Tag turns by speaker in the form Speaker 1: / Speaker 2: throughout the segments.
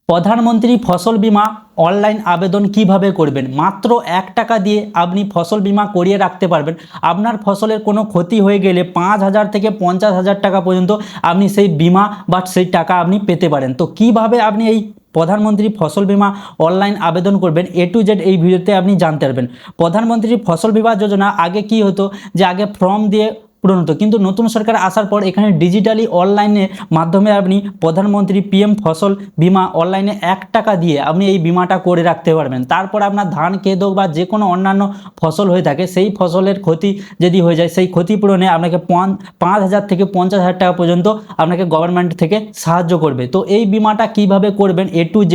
Speaker 1: প্রধানমন্ত্রী ফসল বীমা অনলাইন আবেদন কিভাবে করবেন। মাত্র 1 টাকা দিয়ে আপনি ফসল বীমা করিয়ে রাখতে পারবেন। আপনার ফসলের কোনো ক্ষতি হয়ে গেলে 5,000 থেকে 50,000 টাকা পর্যন্ত আপনি সেই বীমা বা সেই টাকা আপনি পেতে পারেন। তো কিভাবে আপনি এই প্রধানমন্ত্রী ফসল বীমা অনলাইন আবেদন করবেন A to Z এই ভিডিওতে আপনি জানতে পারবেন। প্রধানমন্ত্রী ফসল বীমা যোজনা আগে কি হতো যে আগে ফর্ম দিয়ে পূরণ হতো, কিন্তু নতুন সরকার আসার পর এখানে ডিজিটালি অনলাইনের মাধ্যমে আপনি প্রধানমন্ত্রী PM ফসল বীমা অনলাইনে 1 টাকা দিয়ে আপনি এই বীমাটা করে রাখতে পারবেন। তারপর আপনার ধান কেদো বা যে কোনো অন্যান্য ফসল হয়ে থাকে সেই ফসলের ক্ষতি যদি হয়ে যায় সেই ক্ষতিপূরণে আপনাকে 5,000 থেকে 50,000 টাকা পর্যন্ত আপনাকে গভর্নমেন্ট থেকে সাহায্য করবে। তো এই বীমাটা কিভাবে করবেন A to Z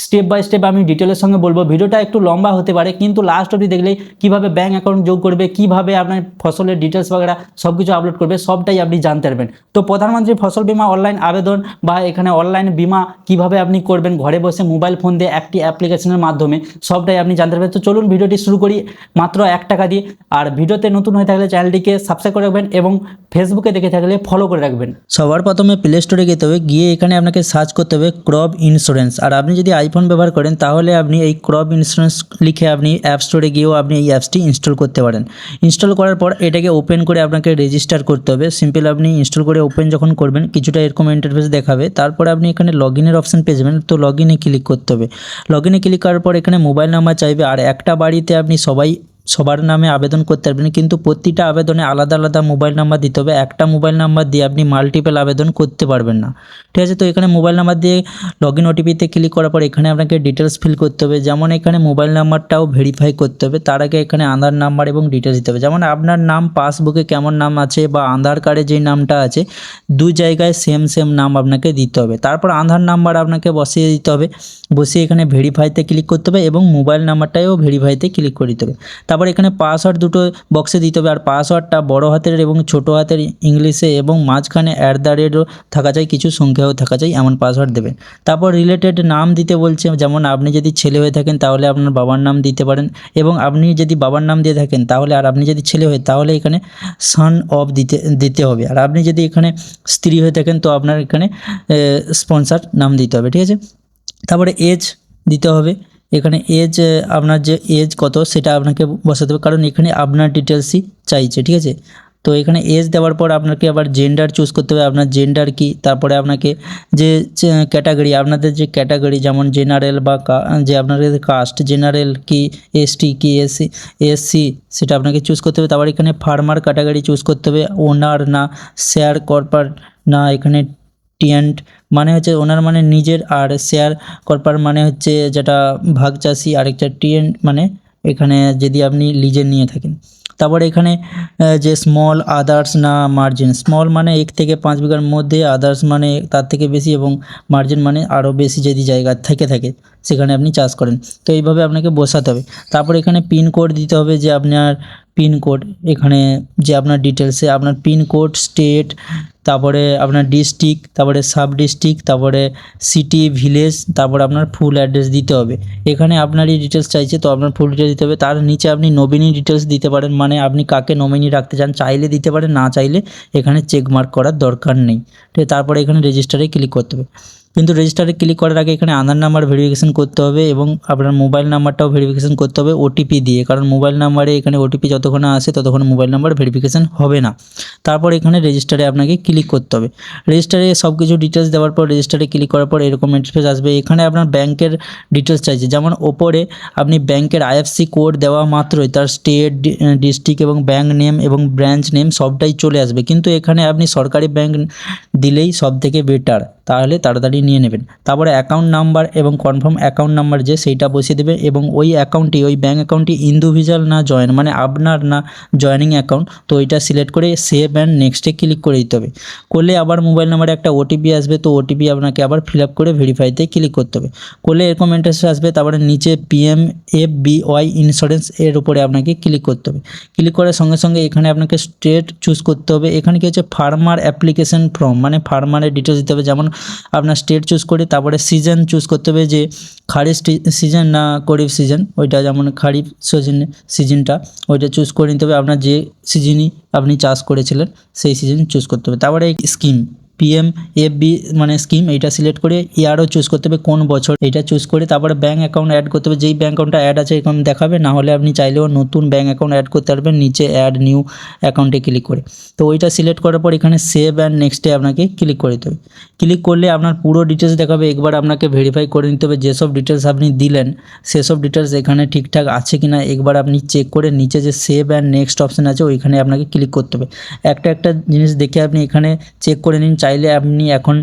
Speaker 1: step by step আমি ডিটেলের সঙ্গে বলবো। ভিডিওটা একটু লম্বা হতে পারে, কিন্তু লাস্ট অবধি দেখলেই কিভাবে ব্যাঙ্ক অ্যাকাউন্ট যোগ করবে, কিভাবে আপনার ফসলের ডিটেলস বাগেরা সব কিছু আপলোড করবে, সবটাই আপনি জানতে পারবেন। তো প্রধানমন্ত্রী ফসল বীমা অনলাইন আবেদন বা এখানে অনলাইন বীমা কিভাবে আপনি করবেন ঘরে বসে মোবাইল ফোন দিয়ে একটি অ্যাপ্লিকেশনের মাধ্যমে, সবটাই আপনি জানতে পারবেন। তো চলুন ভিডিওটি শুরু করি মাত্র 1 টাকা দিয়ে। আর ভিডিওতে নতুন হয়ে থাকলে চ্যানেলটিকে সাবস্ক্রাইব করে রাখবেন এবং ফেসবুকে দেখে থাকলে ফলো করে রাখবেন। সবার প্রথমে প্লে স্টোরে যেতে হবে, গিয়ে এখানে আপনাকে সার্চ করতে হবে ক্রপ ইন্স্যুরেন্স। আর আপনি যদি আইফোন ব্যবহার করেন তাহলে আপনি এই ক্রপ ইন্স্যুরেন্স লিখে আপনি অ্যাপ স্টোরে গিয়েও আপনি এই অ্যাপসটি ইনস্টল করতে পারেন। ইনস্টল করার পর এটাকে ওপেন করে আপনাকে রেজিস্টার করতে হবে। সিম্পল আপনি ইনস্টল করে ওপেন যখন করবেন কিছুটা এরকম ইন্টারফেস দেখাবে। তারপরে আপনি এখানে লগ ইনের অপশন পেয়ে যাবেন। তো লগ ইনে ক্লিক করতে হবে। লগ ইনে ক্লিক করার পর এখানে মোবাইল নাম্বার চাইবে। আর একটা বাড়িতে আপনি সবার নামে আবেদন করতে পারবেন, কিন্তু প্রতিটা আবেদনে আলাদা আলাদা মোবাইল নাম্বার দিতে হবে। একটা মোবাইল নাম্বার দিয়ে আপনি মাল্টিপল আবেদন করতে পারবেন না, ঠিক আছে। তো এখানে মোবাইল নাম্বার দিয়ে লগ ইন OTPতে ক্লিক করার পর এখানে আপনাকে ডিটেলস ফিল করতে হবে। যেমন এখানে মোবাইল নাম্বারটাও ভেরিফাই করতে হবে। তার আগে এখানে আধার নাম্বার এবং ডিটেলস দিতে হবে। যেমন আপনার নাম পাসবুকে কেমন নাম আছে বা আধার কার্ডে যে নামটা আছে দু জায়গায় সেম নাম আপনাকে দিতে হবে। তারপর আধার নাম্বার আপনাকে বসিয়ে দিতে হবে। বসিয়ে এখানে ভেরিফাইতে ক্লিক করতে হবে এবং মোবাইল নাম্বারটাও ভেরিফাইতে ক্লিক করে দিতে হবে। তারপর এখানে পাসওয়ার্ড দুটো বক্সে দিতে হবে। আর পাসওয়ার্ডটা বড় হাতের এবং ছোট হাতের ইংলিশে এবং মাঝখানে @ও থাকা চাই, কিছু সংখ্যাও থাকা চাই, এমন পাসওয়ার্ড দেবেন। তারপর রিলেটেড নাম দিতে বলছে। যেমন আপনি যদি ছেলে হয়ে থাকেন তাহলে আপনার বাবার নাম দিতে পারেন, এবং আপনি যদি বাবার নাম দিয়ে থাকেন তাহলে, আর আপনি যদি ছেলে হয়ে তাহলে এখানে সান অফ দিতে হবে। আর আপনি যদি এখানে স্ত্রী হয়ে থাকেন তো আপনার এখানে স্পন্সর নাম দিতে হবে, ঠিক আছে। তারপরে এজ দিতে হবে। এখানে এজ আপনার যে এজ কত সেটা আপনাকে বসাতে হবে, কারণ এখানে আপনার ডিটেলসই চাইছে, ঠিক আছে। তো এখানে এজ দেওয়ার পর আপনাকে আবার জেন্ডার চুজ করতে হবে, আপনার জেন্ডার কি। তারপরে আপনাকে যে ক্যাটাগরি, আপনাদের যে ক্যাটাগরি যেমন জেনারেল বা যে আপনাদের কাস্ট, জেনারেল কি ST কি SC সেটা আপনাকে চুজ করতে হবে। তারপর এখানে ফার্মার ক্যাটাগরি চুজ করতে হবে। ওনার না শেয়ার কর্পার না, এখানে টিয়েন্ট মানে হচ্ছে ওনার মানে নিজের, আর শেয়ার কর্পার মানে হচ্ছে যেটা ভাগ চাষি, আরেকটা টিয়েন্ট মানে এখানে যদি আপনি লিজে নিয়ে থাকেন। তারপরে এখানে যে স্মল আদার্স না মার্জিন, স্মল মানে 1 থেকে 5 বিঘার মধ্যে, আদার্স মানে তার থেকে বেশি, এবং মার্জিন মানে আরও বেশি যদি জায়গা থাকে সেখানে আপনি চাষ করেন। তো এইভাবে আপনাকে বসাতে হবে। তারপর এখানে পিনকোড দিতে হবে, যে আপনার পিনকোড, এখানে যে আপনার ডিটেলসে আপনার পিনকোড, স্টেট, তারপরে আপনার ডিস্ট্রিক্ট, তারপরে সাব ডিস্ট্রিক্ট, তারপরে সিটি, ভিলেজ, তারপরে আপনার ফুল অ্যাড্রেস দিতে হবে। এখানে আপনারই ডিটেলস চাইছে তো আপনার ফুল ডিটেলস দিতে হবে। তার নিচে আপনি নমিনি ডিটেলস দিতে পারেন, মানে আপনি কাকে নমিনি রাখতে চান, চাইলে দিতে পারেন, না চাইলে এখানে চেক মার্ক করার দরকার নেই, ঠিক আছে। তারপরে এখানে রেজিস্টারে ক্লিক করতে হবে। কিন্তু রেজিস্টারে ক্লিক করার আগে এখানে আধার নাম্বার ভেরিফিকেশন করতে হবে এবং আপনার মোবাইল নাম্বারটাও ভেরিফিকেশন করতে হবে OTP দিয়ে, কারণ মোবাইল নাম্বারে এখানে OTP যতক্ষণ আসে ততক্ষণ মোবাইল নাম্বার ভেরিফিকেশন হবে না। তারপর এখানে রেজিস্টারে আপনাকে ক্লিক করতে হবে। রেজিস্টারে সব কিছু ডিটেলস দেওয়ার পর রেজিস্টারে ক্লিক করার পর এরকম ইন্টারফেস আসবে। এখানে আপনার ব্যাংকের ডিটেলস চাইছে, যেমন ওপরে আপনি ব্যাংকের IFSC কোড দেওয়া মাত্রই তার স্টেট, ডিস্ট্রিক্ট এবং ব্যাংক নেম এবং ব্রাঞ্চ নেম সবটাই চলে আসবে। কিন্তু এখানে আপনি সরকারি ব্যাংক দিলেই সব থেকে বেটার, তাহলে তাড়াতাড়ি নিয়ে নেবেন। তারপরে অ্যাকাউন্ট নাম্বার এবং কনফার্ম অ্যাকাউন্ট নাম্বার যে সেইটা বসিয়ে দেবে, এবং ওই ব্যাঙ্ক অ্যাকাউন্টটি ইন্ডিভিজুয়াল না জয়েন, মানে আপনার না জয়েনিং অ্যাকাউন্ট, তো ওইটা সিলেক্ট করে সেভ অ্যান্ড নেক্সটে ক্লিক করে দিতে হবে। করলে আবার মোবাইল নাম্বারে একটা OTP আসবে, তো OTP আপনাকে আবার ফিল আপ করে ভেরিফাইতে ক্লিক করতে হবে। করলে এরকম ইন্টারেস্ট আসবে। তারপরে নিচে PMFBY ইন্স্যুরেন্স এর উপরে আপনাকে ক্লিক করতে হবে। ক্লিক করার সঙ্গে সঙ্গে এখানে আপনাকে স্টেট চুজ করতে হবে। এখানে কি হচ্ছে ফার্মার অ্যাপ্লিকেশন ফর্ম, মানে ফার্মারের ডিটেলস দিতে হবে। যেমন আপনার স্টেট চুজ করে তারপরে সিজন চুজ করতে হবে, যে খারিফ সিজন না খরিফ সিজন, ওইটা যেমন খারিফ সিজনটা ওইটা চুজ করে নিতে হবে। আপনার যে সিজনই আপনি চাষ করেছিলেন সেই সিজন চুজ করতে হবে। তারপরে স্কিম পিএমএফবি মানে স্কিম, এইটা সিলেক্ট করে ইয়ারও চুজ করতে হবে কোন বছর, এটা চুজ করে তারপরে ব্যাঙ্ক অ্যাকাউন্ট অ্যাড করতে হবে। যেই ব্যাঙ্ক অ্যাকাউন্টটা অ্যাড আছে এরকম দেখাবে, না হলে আপনি চাইলেও নতুন ব্যাঙ্ক অ্যাকাউন্ট অ্যাড করতে পারবেন নিচে অ্যাড নিউ অ্যাকাউন্টে ক্লিক করে। তো ওইটা সিলেক্ট করার পর এখানে সেভ অ্যান্ড নেক্সটে আপনাকে ক্লিক করে দিতে হবে। ক্লিক করলে আপনার পুরো ডিটেলস দেখাবে। একবার আপনাকে ভেরিফাই করে নিতে হবে যেসব ডিটেলস আপনি দিলেন সেসব ডিটেলস এখানে ঠিকঠাক আছে কিনা একবার আপনি চেক করে নিচে যে সেভ অ্যান্ড নেক্সট অপশান আছে ওইখানে আপনাকে ক্লিক করতে হবে। একটা জিনিস দেখে আপনি এখানে চেক করে নিন, চাইলে আপনি এখন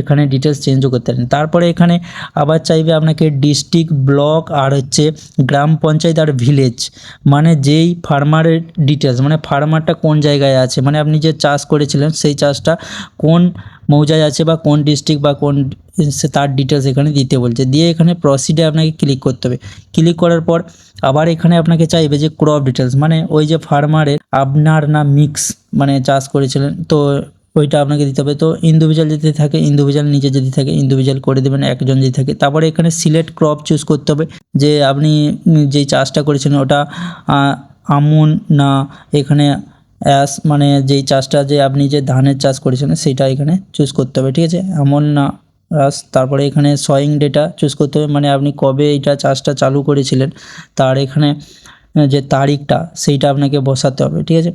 Speaker 1: এখানে ডিটেলস চেঞ্জও করতে পারেন। তারপরে এখানে আবার চাইবে আপনাকে ডিস্ট্রিক্ট, ব্লক আর হচ্ছে গ্রাম পঞ্চায়েত আর ভিলেজ, মানে যেই ফার্মারের ডিটেলস, মানে ফার্মারটা কোন জায়গায় আছে, মানে আপনি যে চাষ করেছিলেন সেই চাষটা কোন মৌজায় আছে বা কোন ডিস্ট্রিক্ট বা কোন তার ডিটেলস এখানে দিতে বলছে। দিয়ে এখানে প্রসিডে আপনাকে ক্লিক করতে হবে। ক্লিক করার পর আবার এখানে আপনাকে চাইবে যে ক্রপ ডিটেলস, মানে ওই যে ফার্মারের আপনার না মিক্স মানে চাষ করেছিলেন তো ওইটা আপনাকে দিতে হবে। তো ইন্ডিভিজুয়াল যদি থাকে ইন্ডিভিজুয়াল, নিচে যদি থাকে ইন্ডিভিজুয়াল করে দেবেন, একজন যদি থাকে। তারপরে এখানে সিলেক্ট ক্রপ চুজ করতে হবে যে আপনি যেই চাষটা করেছিলেন ওটা আমন না এখানে অ্যাস, মানে যেই চাষটা যে আপনি যে ধানের চাষ করেছিলেন সেইটা এখানে চুজ করতে হবে, ঠিক আছে, আমন না অ্যাস। তারপরে এখানে সয়িং ডেটা চুজ করতে হবে, মানে আপনি কবে এইটা চাষটা চালু করেছিলেন তার এখানে যে তারিখটা সেইটা আপনাকে বসাতে হবে, ঠিক আছে।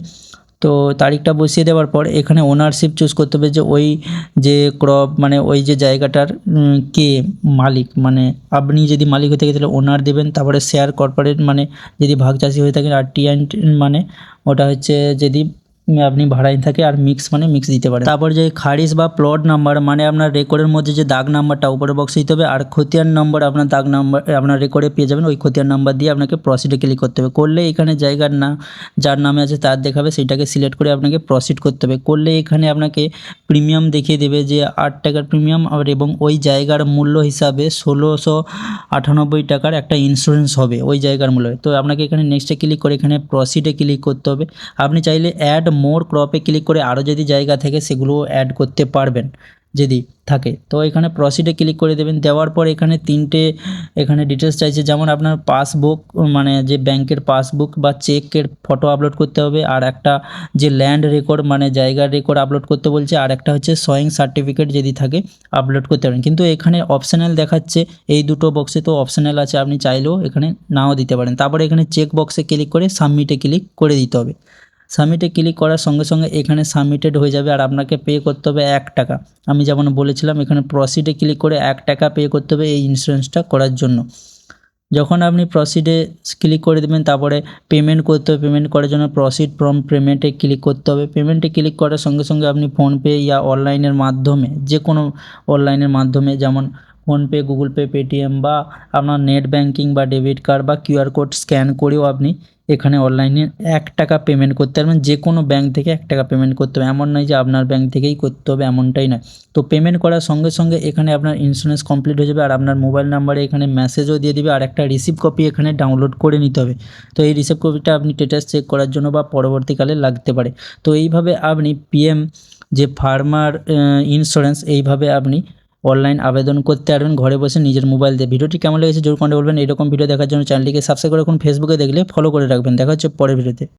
Speaker 1: তো তারিখটা বসিয়ে দেওয়ার পর এখানে ওনারশিপ চুজ করতে হবে যে ওই যে ক্রপ মানে ওই যে জায়গাটার কে মালিক, মানে আপনি যদি মালিক হয়ে থাকে তাহলে ওনার দেবেন। তারপরে শেয়ার কর্পোরেট মানে যদি ভাগ চাষি হয়ে থাকেন, আর টিএনটি মানে ওটা হচ্ছে যদি আপনি ভাড়ায় থাকে, আর মিক্স মানে মিক্স দিতে পারেন। তারপর যে খারিজ বা প্লট নাম্বার মানে আপনার রেকর্ডের মধ্যে যে দাগ নাম্বারটা উপরে বক্সে দিতে হবে, আর খতিয়ান নম্বর আপনার দাগ নাম্বার আপনার রেকর্ডে পেয়ে যাবেন, ওই খতিয়ান নাম্বার দিয়ে আপনাকে প্রসিডে ক্লিক করতে হবে। করলে এখানে জায়গার না যার নামে আছে তার দেখাবে, সেইটাকে সিলেক্ট করে আপনাকে প্রসিড করতে হবে। করলে এখানে আপনাকে প্রিমিয়াম দেখিয়ে দেবে যে 8 টাকার প্রিমিয়াম, আর এবং ওই জায়গার মূল্য হিসাবে 1698 টাকার একটা ইন্স্যুরেন্স হবে ওই জায়গার মূল্য। তো আপনাকে এখানে নেক্সটে ক্লিক করে এখানে প্রসিডে ক্লিক করতে হবে। আপনি চাইলে অ্যাড মোর ক্রপে ক্লিক করে আরও যদি জায়গা থাকে সেগুলো অ্যাড করতে পারবেন যদি থাকে। তো এখানে প্রসিডে ক্লিক করে দেবেন। দেওয়ার পর এখানে তিনটে এখানে ডিটেলস চাইছে, যেমন আপনার পাসবুক মানে যে ব্যাংকের পাসবুক বা চেকের ফটো আপলোড করতে হবে, আর একটা যে ল্যান্ড রেকর্ড মানে জায়গার রেকর্ড আপলোড করতে বলছে, আর একটা হচ্ছে সয়িং সার্টিফিকেট যদি থাকে আপলোড করতে পারেন। কিন্তু এখানে অপশনাল দেখাচ্ছে এই দুটো বক্সে, তো অপশনাল আছে, আপনি চাইলেও এখানে নাও দিতে পারেন। তারপরে এখানে চেক বক্সে ক্লিক করে সাবমিটে ক্লিক করে দিতে হবে। সাবমিটে ক্লিক করার সঙ্গে সঙ্গে এখানে সাবমিটেড হয়ে যাবে, আর আপনাকে পে করতে হবে 1 টাকা। আমি যেমন বলেছিলাম এখানে প্রসিডে ক্লিক করে 1 টাকা পে করতে হবে এই ইন্স্যুরেন্সটা করার জন্য। যখন আপনি প্রসিডে ক্লিক করে দেবেন তারপরে পেমেন্ট করতে হবে। পেমেন্ট করার জন্য প্রসিড ফ্রম পেমেন্টে ক্লিক করতে হবে। পেমেন্টে ক্লিক করার সঙ্গে সঙ্গে আপনি ফোনপে ইয়া অনলাইনের মাধ্যমে যে কোনো অনলাইনের মাধ্যমে যেমন ফোনপে, গুগল পে, পেটিএম বা আপনার নেট ব্যাঙ্কিং বা ডেবিট কার্ড বা কিউআর কোড স্ক্যান করেও আপনি এখানে অনলাইনে 1 টাকা পেমেন্ট করতে পারবেন। যে কোনো ব্যাঙ্ক থেকে 1 টাকা পেমেন্ট করতে হবে, এমন নয় যে আপনার ব্যাঙ্ক থেকেই করতে হবে, এমনটাই নয়। তো পেমেন্ট করার সঙ্গে সঙ্গে এখানে আপনার ইন্স্যুরেন্স কমপ্লিট হয়ে যাবে, আর আপনার মোবাইল নাম্বারে এখানে মেসেজও দিয়ে দিবে, আর একটা রিসিভ কপি এখানে ডাউনলোড করে নিতে হবে। তো এই রিসিভ কপিটা আপনি স্ট্যাটাস চেক করার জন্য বা পরবর্তীকালে লাগতে পারে। তো এইভাবে আপনি পিএম যে ফার্মার ইন্স্যুরেন্স এইভাবে আপনি অনলাইন আবেদন করতে পারবেন ঘরে বসে নিজের মোবাইল দিয়ে। ভিডিওটি কেমন লেগেছে জোর কমেন্টে বলবেন। এরকম ভিডিও দেখার জন্য চ্যানেলটিকে সাবস্ক্রাইব করে রাখুন, ফেসবুকে দেখলে ফলো করে রাখবেন। দেখা হচ্ছে পরের ভিডিওতে।